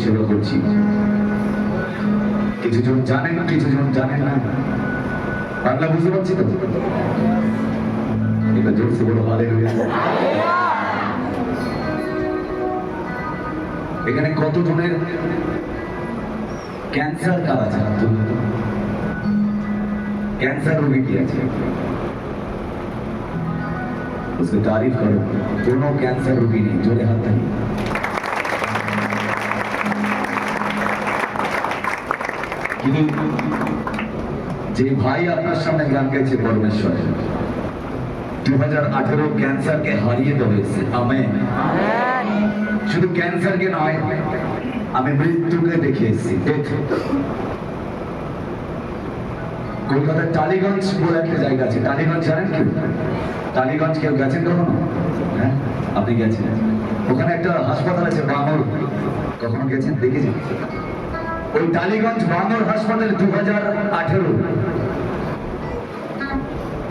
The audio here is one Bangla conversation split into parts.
সেবা করছি। কিছুজন জানেন, কিছুজন জানেন না। বাংলা বুঝতে পারছি তো? এটা জোরসে বড় হালেলুয়া। এখানে কতজনের ক্যান্সার কার আছে? कैंसर रोगी की আছে उसकी तारीफ करो। दोनों कैंसर रोगी नहीं, जोड़े हाथ नहीं। কিন্তু যে ভাই আপনার সামনে গান গাইছে পরমেশ্বর 2018 ক্যান্সারকে হারিয়ে দেবে। আমেন। শুধু ক্যান্সারকে নয়, আমি মৃত্যুকে দেখে এসেছি। কলকাতার টালিগঞ্জ বলে একটা জায়গা আছে। টালিগঞ্জ জানেন কেউ? টালিগঞ্জ কেউ গেছেন কখনো? হ্যাঁ, আপনি গেছেন। ওখানে একটা হাসপাতাল আছে বাঙর, কখনো গেছেন? দেখেছেন? ওই টালিগঞ্জ বাঙর হাসপাতালে 2018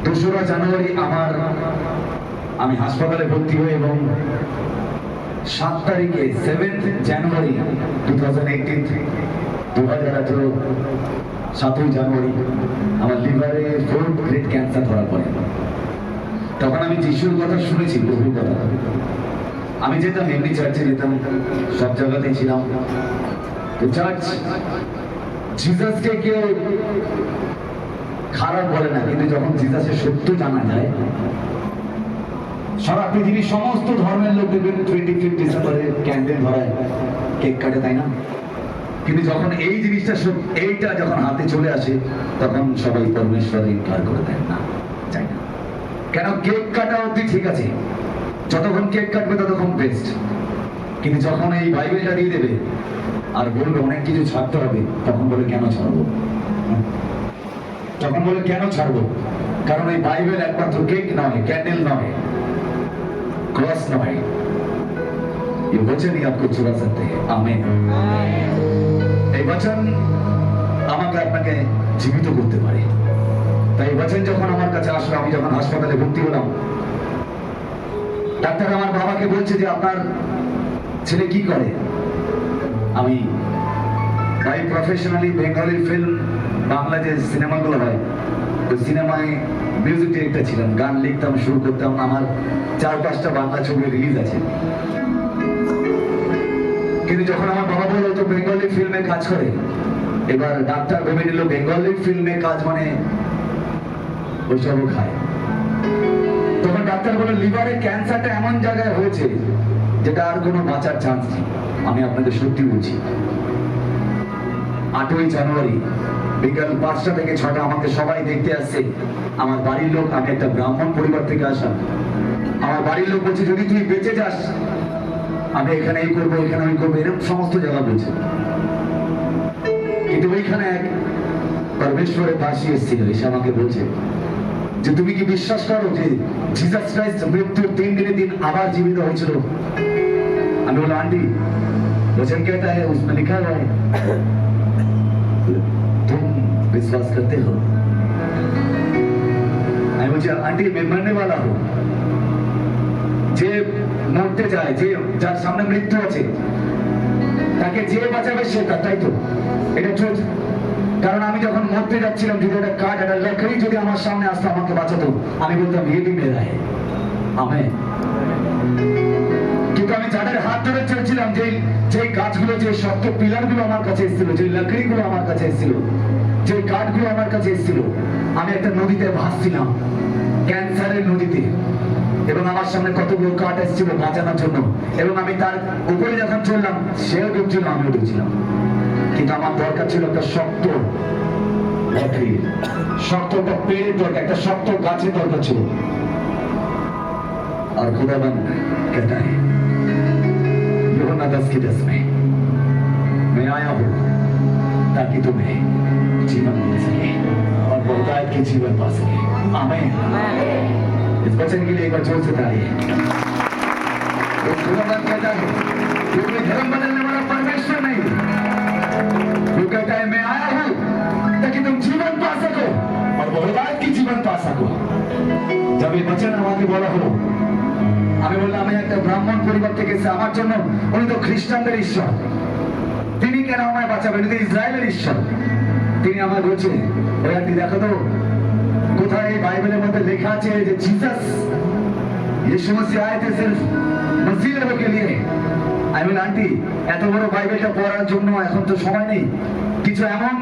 2রা জানুয়ারি আমি হাসপাতালে ভর্তি হই এবং 7 তারিখে 7th জানুয়ারি 2018 7ই জানুয়ারি আমার লিভারে 4th গ্রেড ক্যান্সার ধরা পড়ে। তখন আমি যিশুর কথা শুনেছি, প্রভুর কথা। আমি যেতাম, এমনি চার্চে যেতাম, সব জায়গাতেই ছিলাম। তো চার্চ জিসাসকে কেউ খারাপ বলে না, কিন্তু যখন জিসাসের সত্য জানা যায়, সারা পৃথিবীর সমস্ত ধর্মের লোক দেখবেন 25 ডিসেম্বরে ক্যান্ডেল ধরায়, কেক কাটে, তাই না? কিন্তু যখন এই জিনিসটা এইটা যখন হাতে চলে আসে, তখন সবাই পরমেশ্বরের ইনকার করে দেন না, চাই না। কেন? কেক কাটা অবধি ঠিক আছে, যতক্ষণ কেক কাটবে ততক্ষণ বেস্ট। কিন্তু যখন এই বাইবেলটা দিয়ে দেবে আর বলবে অনেক কিছু ছাড়তে হবে, তখন বলে কেন ছাড়বো? তখন বলে কেন ছাড়বো? কারণ এই বাইবেল একমাত্র কেক নয়, ক্যান্ডেল নয়, क्रॉस नॉय। ये वचन ही आपको चुरा सकते हैं। आमीन। এই বচন আমাকে আপনাকে জীবিত করতে পারে। তাই বচন যখন আমার কাছে আসলো, আমি যখন হাসপাতালে ভর্তি হলাম, ডাক্তার আমার বাবাকে বলছে যে আপনার ছেলে কি করে? আমি by professionally Bengali film, Bangla যে সিনেমাগুলো হয়, ওই সিনেমায় মিউজিক ডিরেক্টর ছিলাম, গান লিখতাম, শুরু করতাম। আমার 4-5টা বাংলা ছবি রিলিজ আছে। কিন্তু যখন আমার বাবা বললো তো বেঙ্গলি ফিল্মে কাজ করে, এবার ডাক্তার ভেবে নিল বেঙ্গলি ফিল্মে কাজ মানে ওইসবও খায়। তখন ডাক্তার বলল লিভারের ক্যান্সারটা এমন জায়গায় হয়েছে যেটা আর কোনো বাঁচার চান্স নেই। আমি আপনাদের সত্যি বলছি, 8ই জানুয়ারি বিকাল 5টা থেকে 6টা আমাকে সবাই দেখতে আসছে। আমার বাড়ির লোক, আমি একটা ব্রাহ্মণ পরিবার থেকে আসা, আমার বাড়ির লোক বলছে যদি তুই বেঁচে যাস আমি এখানে এই করবো, এখানে ওই করবো, এরকম সমস্ত জায়গা বলছে। কিন্তু ওইখানে এক পরমেশ্বরের দাসী এসেছিল, এসে আমাকে বলছে যে তুমি কি বিশ্বাস করো যে জিসাস ক্রাইস্ট মৃত্যুর 3 দিনের দিন আবার জীবিত হয়েছিল? আমি বললাম আন্টি वचन कहता है उसमें लिखा हुआ है, तुम विश्वास करते हो? আমি বলছি আন্টি मैं मरने वाला हूँ। যে মরতে যায়, যে যার সামনে মৃত্যু আছে, তাকে যে বাঁচাবে সে তাই তো, এটা ট্রুথ। কারণ আমি যখন মরতে যাচ্ছিলাম, যদি একটা কাঠ, একটা লকড়ি যদি আমার সামনে আসতো আমাকে বাঁচাতো, আমি বলতাম ये भी मेरा है। আমেন। কিন্তু আমি যাদের হাত ধরে চলছিলাম, যে গাছগুলো, যে শক্ত পিলারগুলো আমার কাছে এসেছিল, যে লকড়িগুলো আমার কাছে এসেছিল, যে কাঠগুলো আমার কাছে এসেছিল, আমি একটা নদীতে ভাসছিলাম, ক্যান্সারের নদীতে। এবং আমার সামনে কতগুলো কাঠ এসেছিল বাঁচানোর জন্য, এবং আমি তার উপরে যখন চললাম সেও ডুবছিল, আমিও ডুবছিলাম। কিন্তু আমার দরকার ছিল একটা শক্ত লকড়ি, শক্ত একটা পেড়ের দরকার, একটা শক্ত গাছের দরকার ছিল। আর खुदाबंद कहता है यूहन्ना 10:10 में मैं आया हूँ ताकि तुम्हें जीवन मिल सके और बहुतायत के जीवन पा सके। आमीन। इस वचन के लिए एक बार जोर से तालियां। खुदाबंद कहता है कि कोई धर्म बदलने वाला परमेश्वर नहीं, वो कहता है मैं आया हूँ ताकि तुम जीवन पा सको और बहुतायत की जीवन पा सको। जब ये वचन আমাকে বলা হলো, আমি বললাম আমি একটা ব্রাহ্মণ পরিবার থেকে এসে, আমার জন্য উনি তো খ্রিস্টানদের ঈশ্বর। কেন আমায় বাঁচাবে? এটা তো ইসরায়েলের ঈশ্বর। তিনি আমায় বলছে, ওই আন্টি দেখো তো কোথায় এই বাইবেলের মধ্যে লেখা আছে যে জিসাস यीशु मसीह आए थे सिर्फ मसीह लोगों के लिए। আমি বলি, আন্টি এত বড় বাইবেলটা পড়ার জন্য এখন তো সময় নেই, কিছু এমন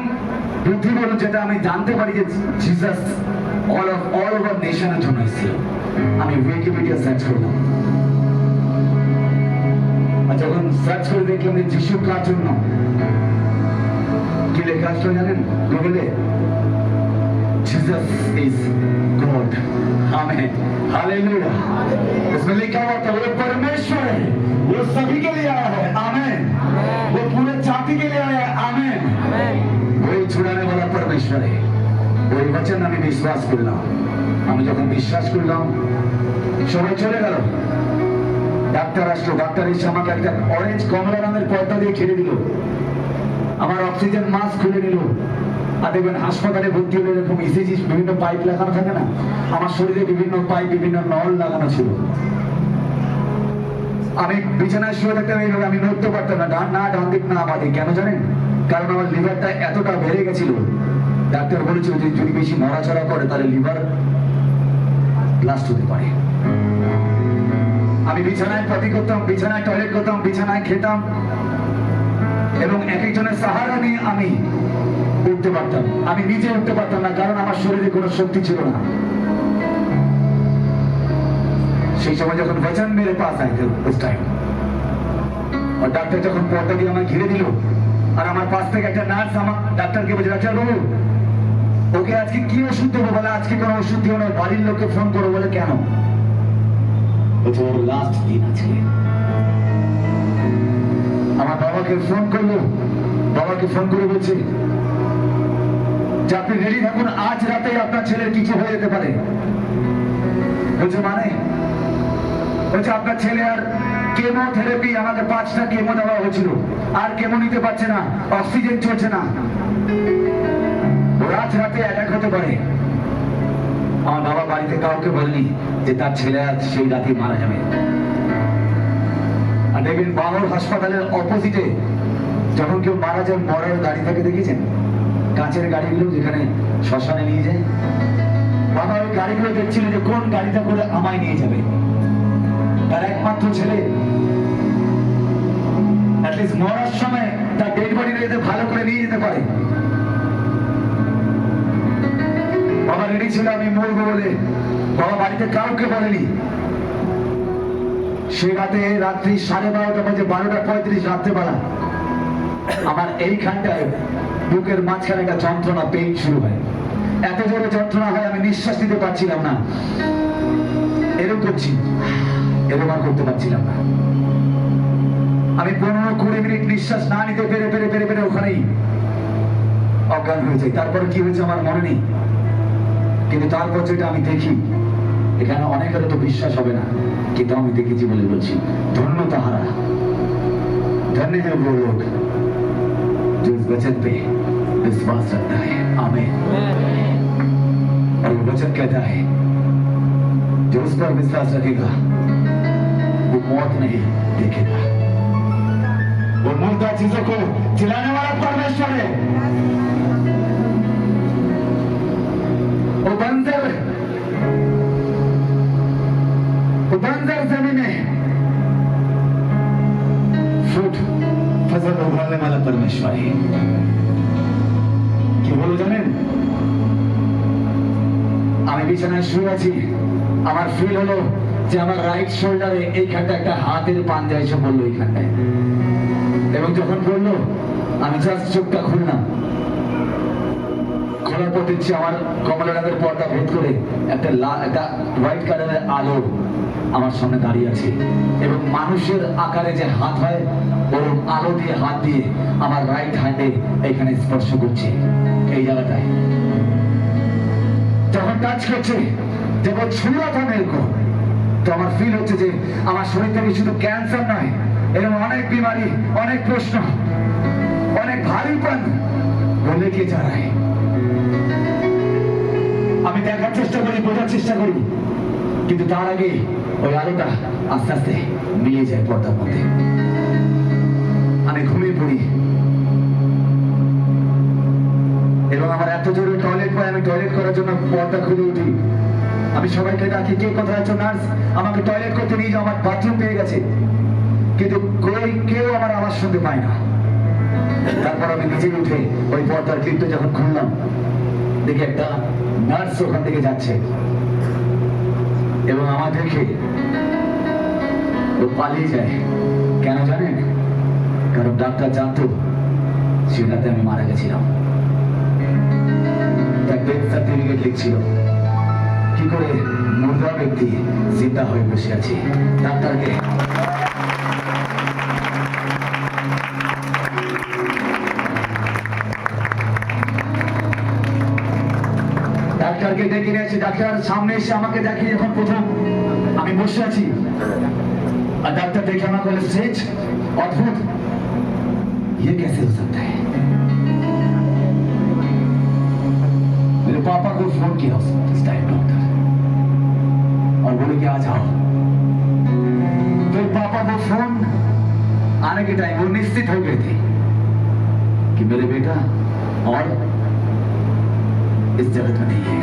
বুদ্ধি বলো যেটা আমি জানতে পারি যে জিসাস অল ওভার নেশনের জন্য এসেছিল। আমি উইকিপিডিয়া সার্চ করলাম, আর যখন সার্চ করে দেখলাম যে যিশু কার জন্য, কি লেখা আসলো জানেন গুগলে? Jesus is God. Amen, hallelujah. उसमें लिखा हुआ था वो परमेश्वर है, वो सभी के लिए आया है, आमेन। वो पूरे जाति के लिए आया है, आमेन। वही छुड़ाने वाला परमेश्वर है। वही वचन আমি বিশ্বাস করলাম। আমি যখন বিশ্বাস করলাম সময় চলে গেল, ডাক্তার আসলো, ডাক্তার এসে আমাকে একটা অরেঞ্জ কমলা রঙের পর্দা দিয়ে ঘিরে দিল, আমার অক্সিজেন মাস্ক খুলে নিল। আর দেখবেন হাসপাতালে ভর্তি হলে এরকম ইসিজি বিভিন্ন পাইপ লাগানো থাকে না, আমার শরীরে বিভিন্ন পাইপ বিভিন্ন নল লাগানো ছিল। আমি বিছানায় শুয়ে থাকতাম এইভাবে, আমি নড়তে পারতাম না, ডান দিক না বাঁ দিক। কেন জানেন? কারণ আমার লিভারটা এতটা বেড়ে গেছিল, ডাক্তার বলেছিল যে যদি বেশি নড়াচড়া করে তাহলে লিভার ব্লাস্ট হতে পারে। আমি বিছানায় পটি করতাম, বিছানায় টয়লেট করতাম, বিছানায় খেতাম, এবং এক একজনের সাহারা নিয়ে আমি উঠতে পারতাম। আমি নিজে উঠতে পারতাম না, কারণ আমার শরীরে কোনো শক্তি ছিল না। সেই সময় যখন वचन मेरे पास आए थे उस टाइम, और ডাক্তার যখন পর্দা দিয়ে আমায় ঘিরে দিল, আর আমার পাশ থেকে একটা নার্স আমার ডাক্তারকে বলছে, ডাক্তার বাবু ওকে আজকে কি ওষুধ দেবো? বলে আজকে কোনো ওষুধ দিও না, বাড়ির লোককে ফোন করো। বলে কেন? বলছে ওর লাস্ট দিন আছে। আমার বাবাকে ফোন করলো, বাবাকে ফোন করে বলছে যে আপনি রেডি থাকুন, আজ রাতে আপনার ছেলের কিছু হয়ে যেতে পারে। বলছে মানে? বলছে আপনার ছেলে আর কেমোথেরাপি, আমাকে 5টা কেমো দেওয়া হয়েছিল, আর কেমো নিতে পারছে না, অক্সিজেন চলছে না, ওর আজ রাতে অ্যাটাক হতে পারে। আমার বাবা বাড়িতে কাউকে বলেনি যে তার ছেলে আজ সেই রাতে মারা যাবে। আর দেখবেন বাংলার হাসপাতালের অপোজিটে যখন কেউ মারা যায়, মরার গাড়ি থাকে, দেখেছেন কাঁচের গাড়িগুলো যেখানে শ্মশানে নিয়ে যায়? বাবা ওই গাড়িগুলো দেখছিল যে কোন গাড়িটা করে আমায় নিয়ে যাবে। তার একমাত্র ছেলে অ্যাটলিস্ট মরার সময় তার ডেড বডি যাতে ভালো করে নিয়ে যেতে পারে। বাবা রেডি ছিল আমি মরবো বলে, বাবা বাড়িতে কাউকে বলেনি। সে রাতে রাত্রি 12:30 বাজে, 12:35 রাত্রেবেলা আমার এইখানটায় বুকের মাঝখানে একটা যন্ত্রণা, পেইন শুরু হয়। এত জোরে যন্ত্রণা হয় আমি নিঃশ্বাস নিতে পারছিলাম না, এরকম করছি, এরকম আর করতে পারছিলাম না। আমি 15-20 মিনিট নিঃশ্বাস না নিতে পেরে ওখানেই অজ্ঞান হয়ে যাই। তারপরে কি হয়েছে আমার মনে নেই, কিন্তু তারপর যেটা আমি দেখি, এখানে অনেকের তো বিশ্বাস হবে না, কিন্তু আমি দেখেছি বলে বলছি, ধন্য তাহারা, धन्य है वो लोग जो इस वचन पे विश्वास रखता है, आमीन। और वो वचन कहता है जो उस पर विश्वास रखेगा वो मौत नहीं देखेगा। वो मुर्दा चीजों को जिलाने वाला परमेश्वर है। वो बंजर जमीन में फ्रूट फसल उगाने वाला परमेश्वर है। কি বলো জানেন? আমি বিছানায় শুয়ে আছি, আমার ফিল হলো যে আমার রাইট শোল্ডারে এইখানটা একটা হাতের পাঞ্জা এসে বললো এইখানটায়, এবং যখন বললো আমি জাস্ট চোখটা খুললাম, খোলার পর দেখছি আমার কমলা রঙের পর্দা ভেদ করে একটা হোয়াইট কালারের আলো আমার সামনে দাঁড়িয়ে আছে, এবং মানুষের আকারে যে হাত হয় ওর আলো দিয়ে হাত দিয়ে আমার রাইট হ্যান্ডে এখানে স্পর্শ করছে, এই জায়গাটায় যখন টাচ করছে, যখন ছুঁড়া था मेरे को, তো আমার ফিল হচ্ছে যে আমার শরীর থেকে শুধু ক্যান্সার নয়, এরকম অনেক বিমারি, অনেক প্রশ্ন, অনেক ভারীপন বলে কে যা रहा है। আমি দেখার চেষ্টা করি, বোঝার চেষ্টা করি, কিন্তু তার আগে ওই আলোটা আস্তে আস্তে মিলিয়ে যায় পর্দার মধ্যে। আমি ঘুমিয়ে পড়ি, এত জোরে টয়লেট পাই, আমি টয়লেট করার জন্য পর্দা খুলে উঠি। আমি সবাইকে ডাকি, কে কোথায় আছো নার্স, আমাকে টয়লেট করতে নিয়ে যাও, আমার বাথরুম পেয়ে গেছে। কিন্তু কেউ আমার আওয়াজ শুনতে পায় না। তারপর আমি নিজে উঠে ওই পর্দার ক্লিপটা যখন খুললাম, দেখি একটা নার্স ওখান থেকে যাচ্ছে এবং আমার দেখে ও পালিয়ে যায়। কেন জানেন? কারণ ডাক্তার জানতো সেটাতে আমি মারা গেছিলাম। তার ডেথ সার্টিফিকেট লিখছিল, কি করে মুর্দা ব্যক্তি জিন্দা হয়ে বসে আছে। ডাক্তারকে ডেকে নিয়ে আসি। ডাক্তার সামনে এসে আমাকে দেখে যখন প্রথম আমি বসে আছি, আর ডাক্তার দেখে আমাকে বলে, সেজ অদ্ভুত, ये कैसे हो सकता है? मेरे पापा को फोन किया उस टाइम डॉक्टर और बोले कि आ जाओ। तो पापा को फोन आने के टाइम वो निश्चित हो गए थे कि मेरे बेटा और इस जगत में नहीं है।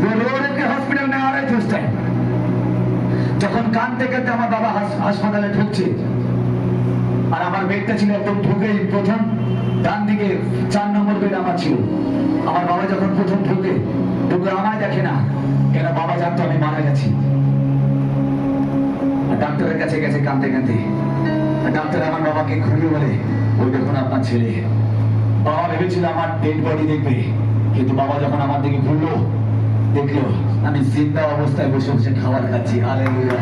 वो रोड के हॉस्पिटल में आ रहे थे उस टाइम। যখন কাঁদতে কাঁদতে আমার বাবা হাসপাতালে ঢুকছে, আর আমার বেডটা ছিল একদম ঢুকেই প্রথম ডান দিকে 4 নম্বর বেড আমার ছিল। আমার বাবা যখন প্রথম ঢুকে আমায় দেখে না, কেন বাবা জানতো আমি মারা গেছি। ডাক্তারের কাছে গেছে কাঁদতে কাঁদতে। ডাক্তার আমার বাবাকে ঘুরিয়ে বলে, ওই দেখুন আপনার ছেলে। বাবা ভেবেছিল আমার ডেড বডি দেখবে, কিন্তু বাবা যখন আমার দিকে ঘুরলো, দেখলো আমি জিন্দা অবস্থায় বসে বসে খাবার খাচ্ছি। হালেলুয়া।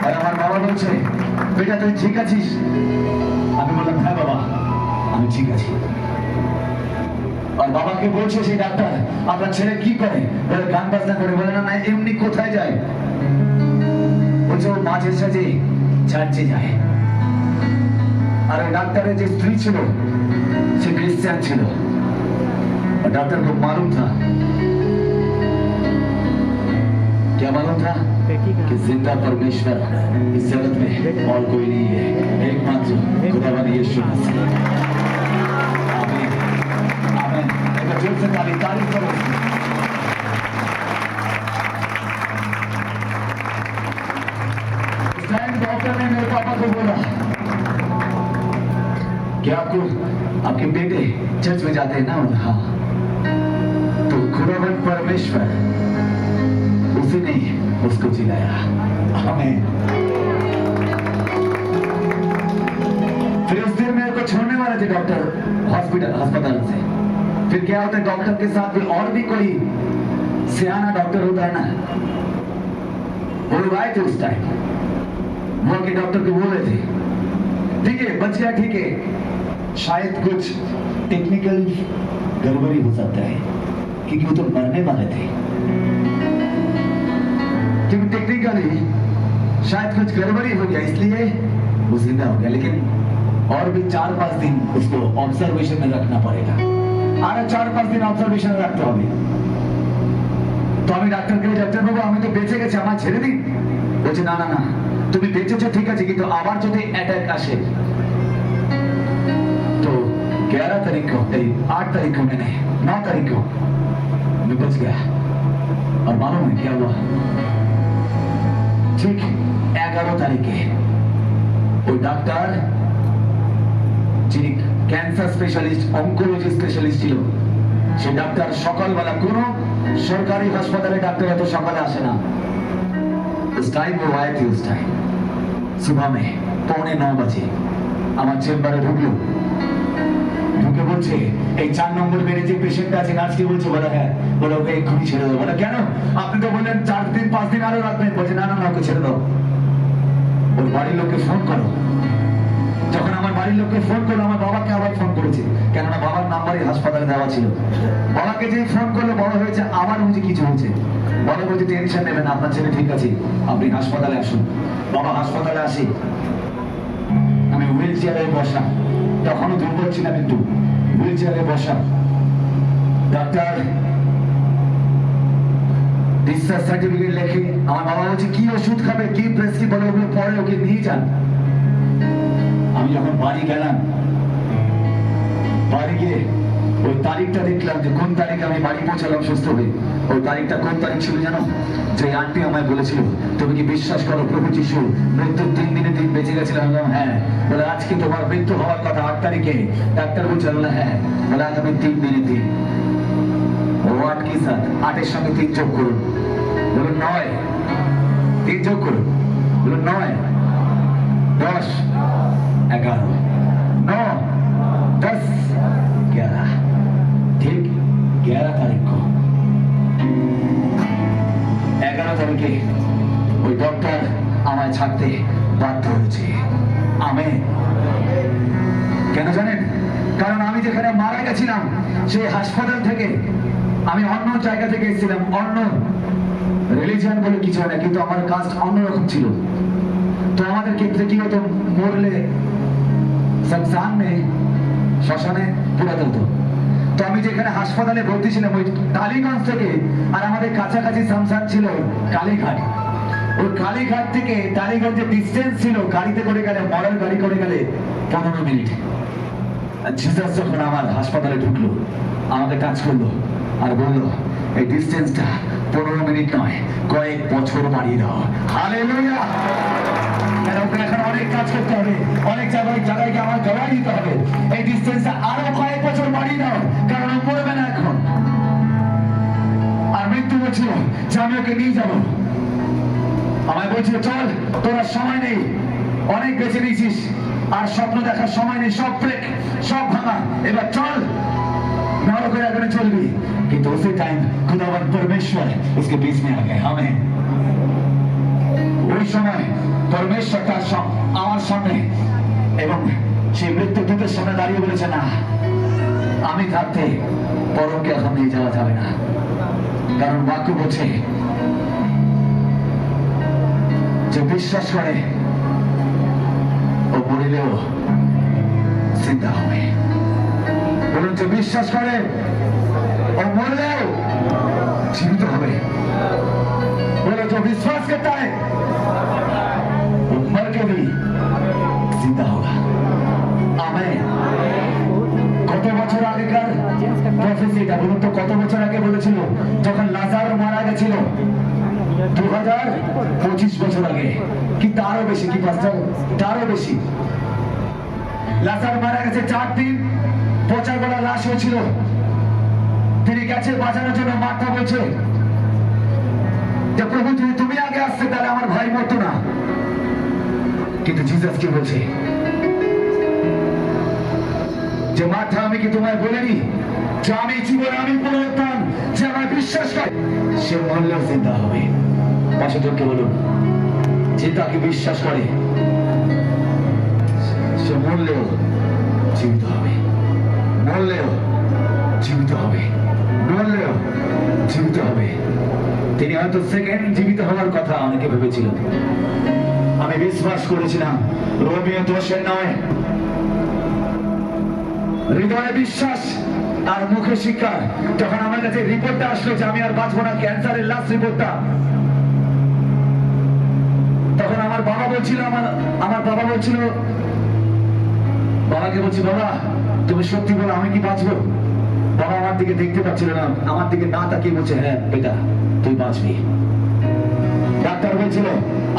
আর আমার বাবা বলছে, বেটা তুই ঠিক আছিস? আমি বললাম, হ্যাঁ বাবা আমি ঠিক আছি। আর বাবাকে বলছে সেই ডাক্তার, আপনার ছেলে কি করে? বলে গান বাজনা করে। বলে, না না এমনি কোথায় যায়? বলছে ও মাঝে সাঝে চার্চে যায়। আর ওই ডাক্তারের যে স্ত্রী ছিল সে क्रिश्चियन ছিল। और डॉक्टर को मालूम था, क्या मालूम था कि जिंदा परमेश्वर इस जगत में और कोई नहीं है, एकमात्र खुदावन यीशु मसीह। आमीन आमीन। एक जोर से तारीफ करो। उस टाइम डॉक्टर ने मेरे पापा को बोला, क्या आपके बेटे चर्च में जाते हैं ना? हाँ। तो खुदावन परमेश्वर उसी ने उसको जिलाया। आमीन। फिर उस दिन मेरे को छोड़ने वाले थे डॉक्टर अस्पताल से। फिर क्या होता है, डॉक्टर के साथ भी और भी कोई सियाना डॉक्टर होता है ना, वो लोग आए थे उस टाइम। वो के डॉक्टर को बोले थे, ठीक है बच गया, ठीक है, शायद कुछ टेक्निकल गड़बड़ी हो सकता है, क्योंकि वो तो मरने वाले थे। क्योंकि टेक्निकली शायद कुछ गड़बड़ी हो गया, इसलिए वो जिंदा हो गया। लेकिन और भी 4-5 दिन उसको ऑब्जर्वेशन में रखना पड़ेगा। আর 4-5 দিন অবজারভেশন রাখতে হবে। তো আমি ডাক্তারকে, ডাক্তার বাবু আমি তো বেঁচে গেছি, আমার ছেড়ে দিন। বলছে, না না না তুমি বেঁচেছো ঠিক আছে, কিন্তু আবার যদি অ্যাটাক আসে। तो 11 तारीख को 8 तारीख को मैंने 9 तारीख को मैं बच गया। और मालूम है क्या हुआ? ठीक 11 तारीखे वो डॉक्टर যিনি ক্যান্সার স্পেশালিস্ট, অঙ্কোলজি স্পেশালিস্ট ছিল, সে ডাক্তার সকালবেলা কোনো সরকারি হাসপাতালে ডাক্তার এত সকালে আসে না। उस टाइम वो आए थे, उस टाइम सुबह में 8:45 बजे আমার চেম্বারে ঢুকলো। ঢুকে বলছে, এই 4 নম্বর বেডে যে পেশেন্ট আছে, নার্সকে বলছে, বলে হ্যাঁ, বলে ওকে এক্ষুনি ছেড়ে দাও। বলে কেন? আপনি তো বললেন 4 দিন 5 দিন আরো রাখবেন। বলছে, না না না ওকে ছেড়ে দাও, ওর বাড়ির লোককে ফোন করো। যখন আমার বাড়ির লোককে ফোন করলো, আমার বাবাকে আবার ফোন করেছে, কেননা বাবার নাম্বারই হাসপাতালে দেওয়া ছিল। বাবাকে যেই ফোন করলো, বড় হয়েছে আবার বুঝি কিছু হয়েছে। বড় বলছে, টেনশন নেবেন, আপনার ছেলে ঠিক আছে, আপনি হাসপাতালে আসুন। বাবা হাসপাতালে আসি, আমি হুইল চেয়ারে বসা, তখনও দুর্বল ছিলাম একটু, হুইল চেয়ারে বসা। ডাক্তার ডিসচার্জ সার্টিফিকেট লেখে, আমার বাবা বলছে কি ওষুধ খাবে, কি প্রেসক্রিপ বলে, ওগুলো পরে ওকে নিয়ে যান। আমি যখন বাড়ি গেলাম, বাড়ি গিয়ে ওই তারিখটা দেখলাম যে কোন তারিখে আমি বাড়ি পৌঁছালাম সুস্থ হয়ে। ওই তারিখটা কোন তারিখ ছিল জানো? যে আন্টি আমায় বলেছিল, তুমি কি বিশ্বাস করো প্রভু যিশু মৃত্যুর 3 দিনে দিন বেঁচে গেছিল? আমি বললাম হ্যাঁ। বলে আজকে তোমার মৃত্যু হওয়ার কথা 8 তারিখে। ডাক্তার বলছে, বলে হ্যাঁ। বলে আগামী 3 দিনে দিন। ও 8 কি স্যার? 8-এর সঙ্গে 3 যোগ করুন। বলে 9। 3 যোগ করুন। বলে 9, 10, 11, 9, 10, 11। ठीक 11 तारीख को 11 তারিখে ওই ডক্টর আমায় ছাড়তে বাধ্য হয়েছে। আমি কেন জানেন? কারণ আমি যেখানে মারা গেছিলাম সেই হাসপাতাল থেকে আমি অন্য জায়গা থেকে এসেছিলাম। অন্য রিলিজিয়ন বলে কিছু না, কিন্তু আমার কাস্ট অন্যরকম ছিল। তো আমাদের ক্ষেত্রে কি হতো, মরলে শ্মশান নেই, শ্মশানে পুরাতে হতো। তো আমি যেখানে হাসপাতালে ভর্তি ছিলাম ওই টালিগঞ্জ থেকে, আর আমাদের কাছাকাছি শ্মশান ছিল কালীঘাট। ওই কালীঘাট থেকে টালিগঞ্জের ডিস্টেন্স ছিল গাড়িতে করে গেলে, মরার গাড়ি করে গেলে 15 মিনিট। জিসাস যখন আমার হাসপাতালে ঢুকলো, আমাকে টাচ করলো আর বললো, এই ডিস্টেন্সটা 15 মিনিট নয়, কয়েক বছর বাড়িয়ে দাও। হালেলুয়া! এখন অনেক কাজ করতে হবে, অনেক জায়গায় গিয়ে আমার জবাই দিতে হবে। এই ডিস্টেন্সটা আরো কয়েক বছর বাড়িয়ে দাও, কারণ ও মরবে না এখন। আর মৃত্যু বলছিল যে আমি ওকে নিয়ে যাবো। আমায় বলছিল, চল, তোরা সময় নেই, অনেক বেঁচে নিয়েছিস, আর স্বপ্ন দেখার সময় নেই, সব ব্রেক, সব ভাঙা, এবার চল নরকের আগুনে চলবি। কিন্তু उसी टाइम खुदावन परमेश्वर उसके बीच में आ गए। हमें ওই সময় পরমেশ্বর তার আমার সামনে এবং সেই মৃত্যু দূতের সামনে দাঁড়িয়ে বলেছে, না, আমি থাকতে পরমকে এখন নিয়ে যাওয়া যাবে না। কারণ বাক্য বলছে যে বিশ্বাস করে ও মরিলেও জিন্দা হবে। বলুন, যে বিশ্বাস করে ও মরলেও জীবিত হবে। बोलो, जो विश्वास करता है वो मर के भी जिंदा होगा। आमीन। কত বছর আগেকার প্রফেসিটা বলুন তো, কত বছর আগে বলেছিল যখন লাজার মারা গেছিল? 2025 বছর আগে, কি তারও বেশি? কি পাঁচটার তারও বেশি? লাজার মারা গেছে 4 দিন, পচা গলা লাশ হয়েছিল। তিনি গেছে বাঁচানোর জন্য। মাথা বলছে যে প্রভু, যদি তুমি আগে আসতে তাহলে আমার ভাই মরতো না। কিন্তু জিসাস কি বলছে যে মাথা, আমি কি তোমায় বলিনি যে আমি জীবন, আমি পুনরুত্থান, যে আমার বিশ্বাস করে সে মরলেও জিন্দা হবে। পাশে জনকে বলুন, যে তাকে বিশ্বাস করে সে মরলেও জীবিত হবে, মরলেও জীবিত হবে, মরলেও জীবিত হবে। তিনি হয়তো সেকেন্ড জীবিত হওয়ার কথা অনেকে ভেবেছিলেন। আমি বিশ্বাস করেছিলাম রোমিও 10-এর নয়, হৃদয়ে বিশ্বাস আর মুখে স্বীকার। যখন আমার কাছে রিপোর্টটা আসলো যে আমি আর বাঁচবো না, ক্যান্সারের লাস্ট রিপোর্টটা, তখন আমার বাবা বলছিল, বাবাকে বলছি, বাবা তুমি সত্যি বলো, আমি কি বাঁচবো? বাবা আমার দিকে দেখতে পাচ্ছিল না, আমার দিকে না তাকিয়ে বলছে, হ্যাঁ বেটা তুই বাঁচবি। ডাক্তার বলছিল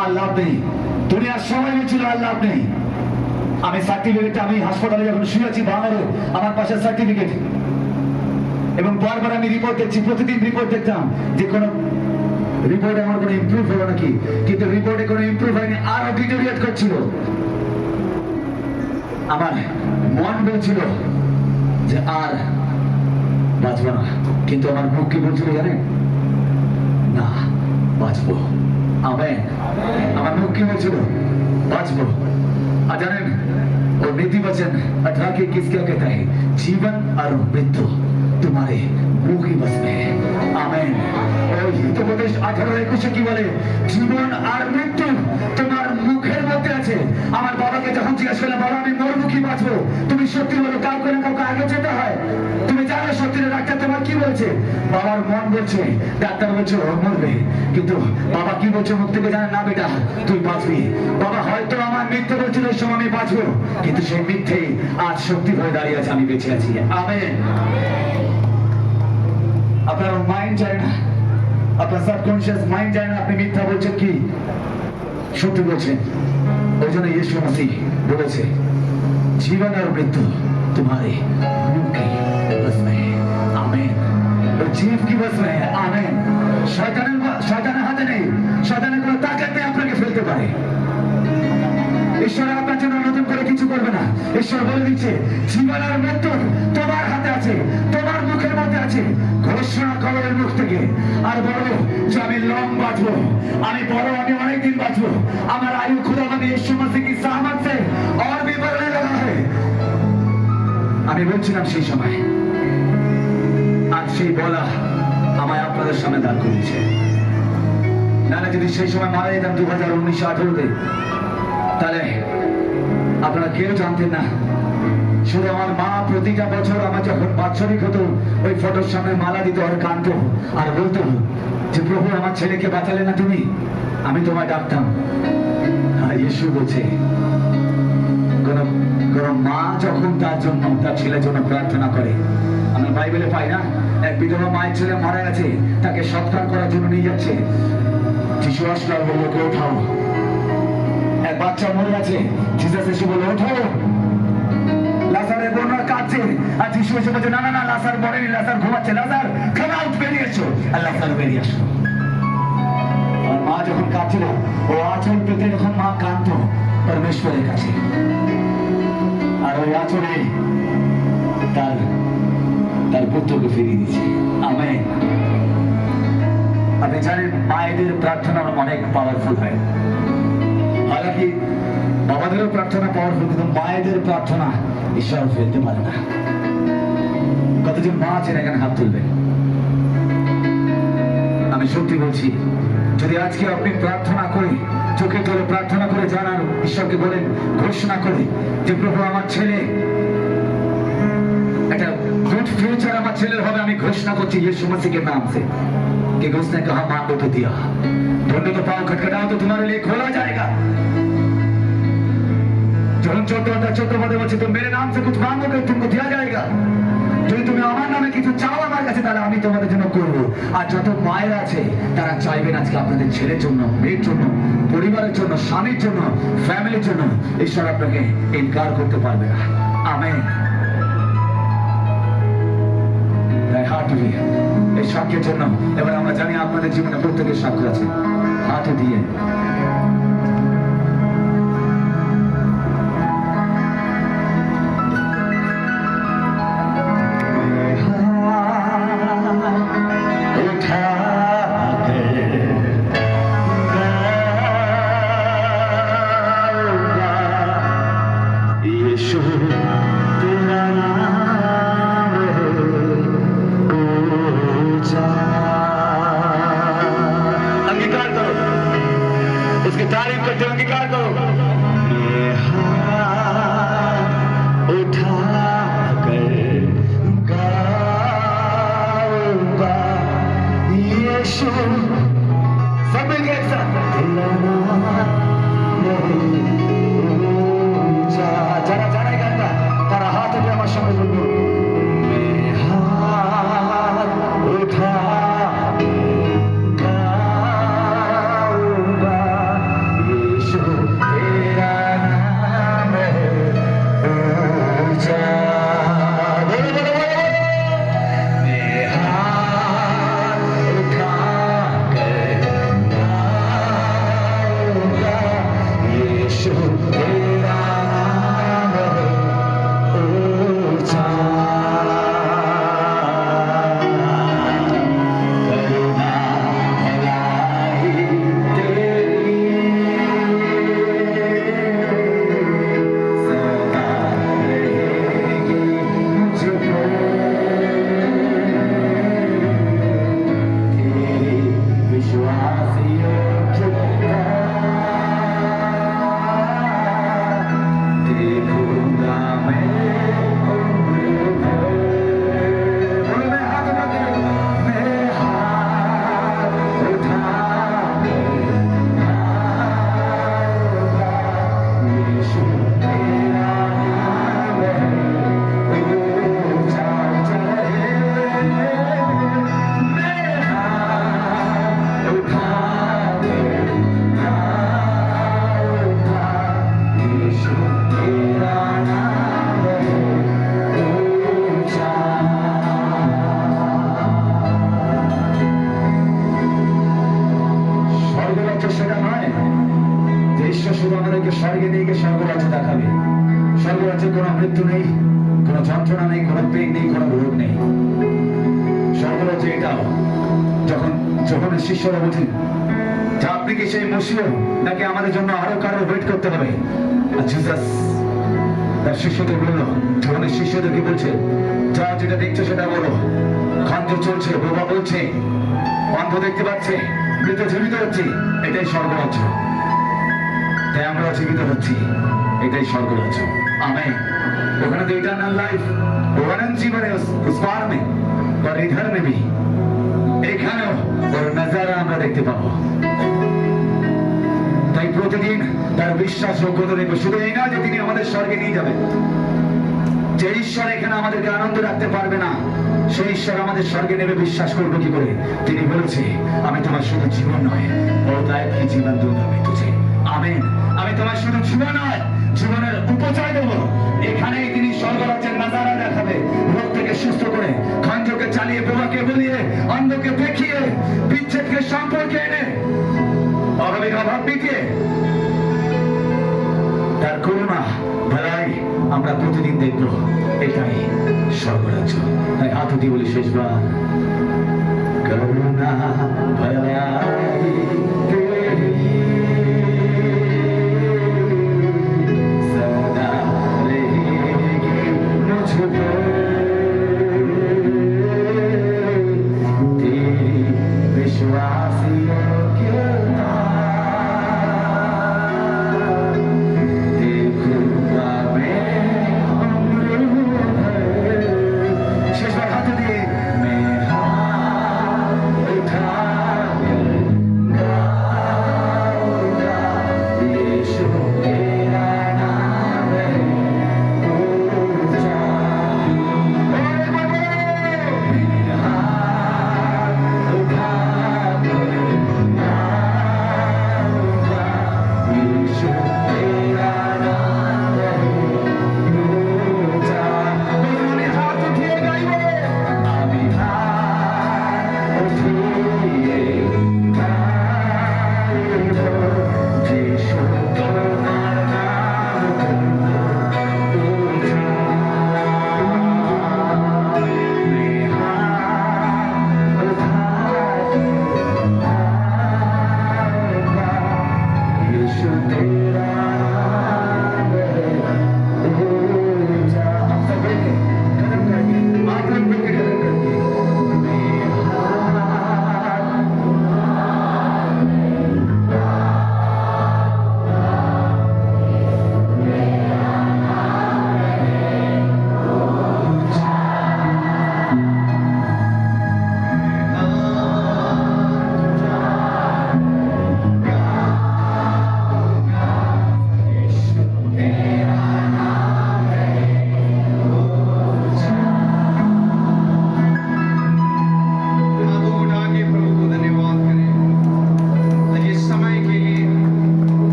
আর লাভ নেই, দুনিয়ার সময় বলছিল আর লাভ নেই। আমি সার্টিফিকেট, আমি হাসপাতালে যখন শুয়েছি বাংলাদেশ, আমার পাশে সার্টিফিকেট, এবং বারবার আমি রিপোর্ট দেখছি, প্রতিদিন রিপোর্ট দেখতাম যে কোনো রিপোর্টে আমার কোনো ইমপ্রুভ হলো নাকি, কিন্তু রিপোর্টে কোনো ইমপ্রুভ হয়নি, আরো ডিটোরিয়েট করছিল। আমার মন বলছিল যে আর বাঁচবো না, কিন্তু আমার মুখ কি বলছিল জানেন? না, বাঁচবো। আমেন। আমার মুখ কি বলছিল? বাঁচবো। আর জানেন और नीति वचन 18 के किस क्या कहता है? जीवन और मृत्यु तुम्हारे मुंह की बस में है। आमीन। और हितोपदेश 18-21 কি বলে? জীবন আর মৃত্যু তোমার মুখের মধ্যে আছে। আমার বাবাকে যখন জিজ্ঞেস করলাম, বাবা আমি মরবো কি বাঁচবো, তুমি সত্যি বলো, কাউকে না কাউকে আগে যেতে হয়, তুমি জানো সত্যি ডাক্তার তোমার কি বলছে? বাবার মন বলছে, ডাক্তার বলছে ও মরবে, কিন্তু বাবা কি বলছে মুখ থেকে জানে? না বেটা তুই বাঁচবি। বাবা হয়তো আমার মিথ্যে বলছিল এই সময় আমি বাঁচবো, কিন্তু সেই মিথ্যে আজ সত্যি হয়ে দাঁড়িয়ে আছে, আমি বেঁচে আছি। আমেন। আপনার মাইন্ড যায় না, আপনার সাবকনশিয়াস মাইন্ড যায় না আপনি মিথ্যা বলছেন কি সত্যি বলছেন। ওই জন্য ইয়েশু মসিহ বলেছে জীবন আর মৃত্যু तुम्हारे मुंह के बस में है। आमीन। और जीव की बस में है। आमीन। শয়তানের হাতে নেই, শয়তানের কোনো তাকত নেই আপনাকে ফেলতে পারে। ঈশ্বর আপনার জন্য নতুন করে কিছু করবে না। ঈশ্বর বলে দিচ্ছে জীবন আর মৃত্যু তোমার হাতে আছে, তোমার মুখের মধ্যে আছে। ঘোষণা করো এর মুখ থেকে আর বলো যে আমি লং বাঁচবো, আমি বড়, আমি অনেকদিন বাঁচবো। আমার আয়ু खुदावंद यीशु मसीह की सहमत से और भी बढ़ने लगा है। আমি বলছিলাম সেই সময়, আর সেই বলা আমায় আপনাদের সামনে দাঁড় করিয়েছে। নাহলে যদি সেই সময় মারা যেতাম 2019-18-তে, তাহলে আপনারা কেউ জানতেন না। শুধু আমার মা প্রতিটা বছর আমার যখন বাৎসরিক হতো ওই ফটোর সামনে মালা দিত আর কাঁদতো আর বলতো যে প্রভু আমার ছেলেকে বাঁচালে না তুমি, আমি তোমায় ডাকতাম। আর ইয়েশু বলছে কোন মা যখন তার জন্য তার ছেলের জন্য প্রার্থনা করে, আমরা বাইবেলে পাই না এক বিধবা মায়ের ছেলে মারা গেছে, তাকে সৎকার করার জন্য নিয়ে যাচ্ছে, যিশু আসলো আর বললো ওকে ওঠাও। এক বাচ্চা মরে গেছে, জিসাস এসে বললো ওঠো। লাজারের বোনরা কাঁদছে আর যিশু এসে বলছে না না না, লাজার মরেনি, লাজার ঘুমাচ্ছে, লাজার খানা উঠ, বেরিয়ে এসো। আর লাজার বেরিয়ে আসো। আর মা যখন কাঁদছিল ও আঁচল পেতে যখন মা কাঁদতো পরমেশ্বরের কাছে, আর ওই আঁচলে তার পুত্রকে ফিরিয়ে দিচ্ছে। আমেন। আপনি জানেন মায়েদের প্রার্থনা অনেক পাওয়ারফুল হয়। হালাকি বাবাদেরও প্রার্থনা পাওয়ারফুল, কিন্তু মায়েদের প্রার্থনা ঈশ্বর ফেলতে পারে না। কতজন মা আছেন এখানে হাত তুলবেন? আমি সত্যি বলছি, যদি আজকে আপনি প্রার্থনা করে চোখে তোলে প্রার্থনা করে জানান, ঈশ্বরকে বলেন, ঘোষণা করে যে প্রভু আমার ছেলে একটা গুড ফিউচার আমার ছেলের হবে, আমি ঘোষণা করছি यीशु मसीह के नाम से कि उसने कहा मांगो तो दिया, ढूंढो तो पाओ, खटखटाओ तो तुम्हारे लिए खोला जाएगा। যখন 14 বলছে তো मेरे नाम से कुछ मांगोगे तुमको दिया जाएगा। যদি তুমি আমার নামে কিছু চাও আমার কাছে, তাহলে আমি তোমাদের জন্য করব। আর যত মায়ের আছে তারা চাইবেন আজকে আপনাদের ছেলের জন্য, মেয়ের জন্য, পরিবারের জন্য, স্বামীর জন্য, ফ্যামিলির জন্য, ঈশ্বর আপনাকে ইনকার করতে পারবে না। আমেন। হাত দিয়ে এই সাক্ষ্যের জন্য এবার আমরা জানি আপনাদের জীবনে প্রত্যেকের সাক্ষ্য আছে। হাত দিয়ে तारीफ करते हुए अंगीकार करो। उठा कर गाऊंगा यीशु, सब मिलके एक साथ যারা জানাই গানটা তারা হাত উঠে আমার সঙ্গে বলবো, হাত উঠা ঈশ্বর শুধু আমাদেরকে স্বর্গে নিয়ে গিয়ে স্বর্গরাজ্য দেখাবে। স্বর্গরাজ্যে কোনো মৃত্যু নেই, কোনো যন্ত্রণা নেই, কোনো পেন নেই, কোনো রোগ নেই। স্বর্গরাজ্য এটাও যখন শিষ্যরা বলছেন যে আপনি কি সেই মসিহ, নাকি আমাদের জন্য আরো কারো ওয়েট করতে হবে? আর জিসাস তার শিষ্যদের বললো, যখন শিষ্যদেরকে বলছে যা যেটা দেখছো সেটা বলো। খঞ্জ চলছে, বোবা বলছে, অন্ধ দেখতে পাচ্ছে, মৃত জীবিত হচ্ছে, এটাই স্বর্গরাজ্য। তাই আমরা জীবিত হচ্ছি, এটাই স্বর্গরাজ্য। আমেন। ওখানে তো ইটারনাল লাইফ, ওখানে জীবনে উসপার মে और इधर में भी এখানেও ওর নজারা আমরা দেখতে পাবো। তাই প্রতিদিন তার বিশ্বাস যোগ্যতা দেখবো। শুধু এই না যে তিনি আমাদের স্বর্গে নিয়ে যাবেন, যে ঈশ্বর এখানে আমাদেরকে আনন্দ রাখতে পারবে না, সেই ঈশ্বর আমাদের স্বর্গে নেবে বিশ্বাস করবো কি করে? তিনি বলেছে আমি তোমার শুধু জীবন নয়, বড়দায় কি জীবন দুর্গা আমি তুঝে। আমেন। আমি তোমার শুধু জীবন নয়, জীবনের উপচয় দেবো। এখানেই তিনি স্বর্গরাজ্যের নজারা দেখাবে। রোগ থেকে সুস্থ করে, খঞ্জকে চালিয়ে, বোবাকে বলিয়ে, অন্ধকে দেখিয়ে, বিচ্ছেদকে সম্পর্কে এনে, অভাবের অভাব মিটিয়ে তার করুণা ভালাই আমরা প্রতিদিন দেখবো। এটাই স্বর্গরাজ্য। তাই হাত উঠি বলি শেষবার, করুণা ভালাই সদা रहेगी मुझको, तेरी विश्वासियों के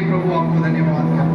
प्रभु आपको धन्यवाद।